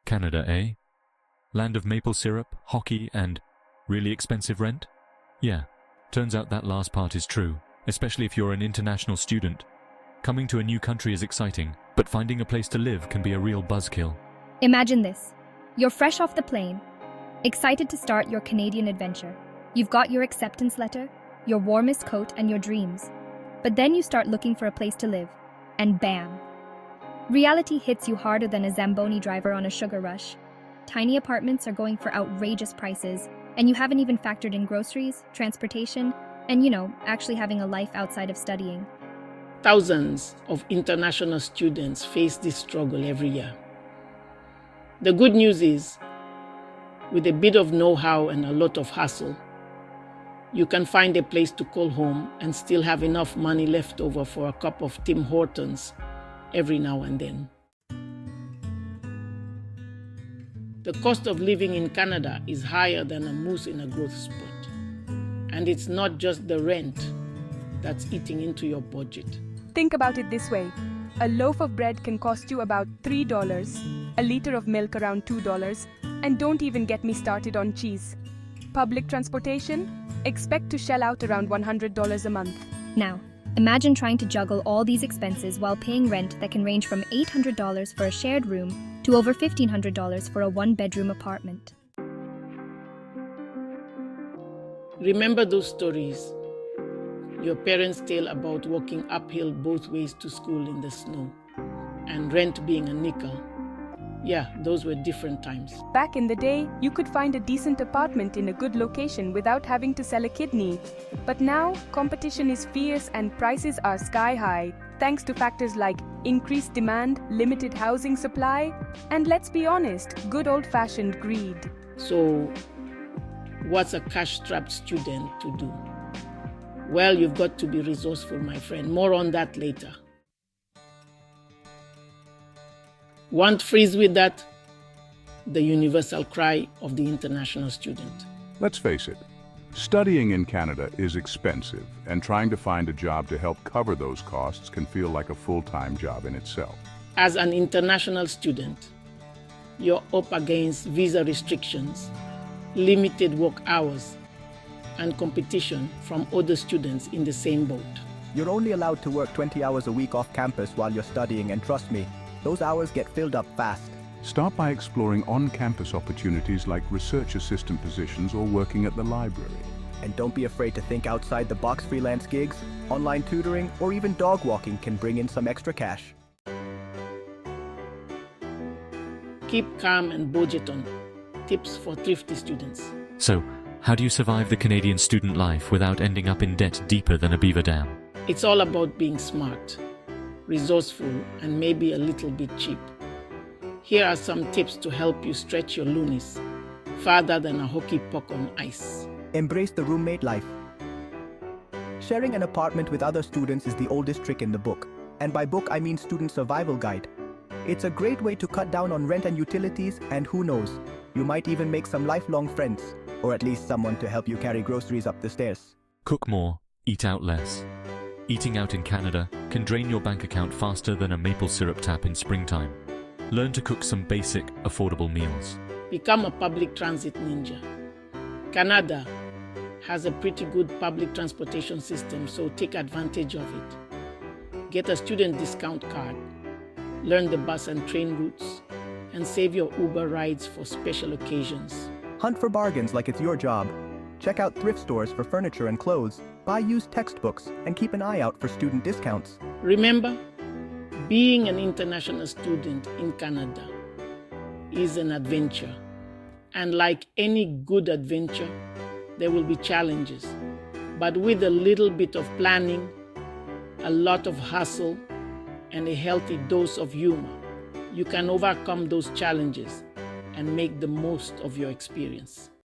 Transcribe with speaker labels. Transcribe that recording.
Speaker 1: Canada, eh? Land of maple syrup, hockey, and really expensive rent? Yeah, turns out that last part is true, especially if you're an international student. Coming to a new country is exciting, but finding a place to live can be a real buzzkill.
Speaker 2: Imagine this. You're fresh off the plane, excited to start your Canadian adventure. You've got your acceptance letter, your warmest coat, and your dreams. But then you start looking for a place to live, and bam! Reality hits you harder than a Zamboni driver on a sugar rush. Tiny apartments are going for outrageous prices, and you haven't even factored in groceries, transportation, and actually having a life outside of studying.
Speaker 3: Thousands of international students face this struggle every year. The good news is, with a bit of know-how and a lot of hustle, you can find a place to call home and still have enough money left over for a cup of Tim Hortons every now and then. The cost of living in Canada is higher than a moose in a growth spurt. And it's not just the rent that's eating into your budget.
Speaker 4: Think about it this way. A loaf of bread can cost you about $3, a liter of milk around $2, and don't even get me started on cheese. Public transportation? Expect to shell out around $100 a month.
Speaker 2: Now, imagine trying to juggle all these expenses while paying rent that can range from $800 for a shared room to over $1,500 for a one-bedroom apartment.
Speaker 3: Remember those stories your parents tell about walking uphill both ways to school in the snow and rent being a nickel? Yeah, those were different times.
Speaker 4: Back in the day, you could find a decent apartment in a good location without having to sell a kidney. But now, competition is fierce and prices are sky high, thanks to factors like increased demand, limited housing supply, and let's be honest, good old-fashioned greed.
Speaker 3: So, what's a cash-strapped student to do? Well, you've got to be resourceful, my friend. More on that later. Want freeze with that? The universal cry of the international student.
Speaker 5: Let's face it, studying in Canada is expensive, and trying to find a job to help cover those costs can feel like a full-time job in itself.
Speaker 3: As an international student, you're up against visa restrictions, limited work hours, and competition from other students in the same boat.
Speaker 6: You're only allowed to work 20 hours a week off campus while you're studying, and trust me, those hours get filled up fast.
Speaker 5: Start by exploring on-campus opportunities like research assistant positions or working at the library.
Speaker 6: And don't be afraid to think outside the box. Freelance gigs, online tutoring, or even dog walking can bring in some extra cash.
Speaker 3: Keep calm and budget on. Tips for thrifty students.
Speaker 1: So, how do you survive the Canadian student life without ending up in debt deeper than a beaver dam?
Speaker 3: It's all about being smart, resourceful, and maybe a little bit cheap. Here are some tips to help you stretch your loonies farther than a hockey puck on ice.
Speaker 6: Embrace the roommate life. Sharing an apartment with other students is the oldest trick in the book. And by book, I mean student survival guide. It's a great way to cut down on rent and utilities, and who knows, you might even make some lifelong friends, or at least someone to help you carry groceries up the stairs.
Speaker 1: Cook more, eat out less. Eating out in Canada can drain your bank account faster than a maple syrup tap in springtime. Learn to cook some basic, affordable meals.
Speaker 3: Become a public transit ninja. Canada has a pretty good public transportation system, so take advantage of it. Get a student discount card. Learn the bus and train routes, and save your Uber rides for special occasions.
Speaker 6: Hunt for bargains like it's your job. Check out thrift stores for furniture and clothes. Buy used textbooks, and keep an eye out for student discounts.
Speaker 3: Remember, being an international student in Canada is an adventure. And like any good adventure, there will be challenges. But with a little bit of planning, a lot of hustle, and a healthy dose of humor, you can overcome those challenges and make the most of your experience.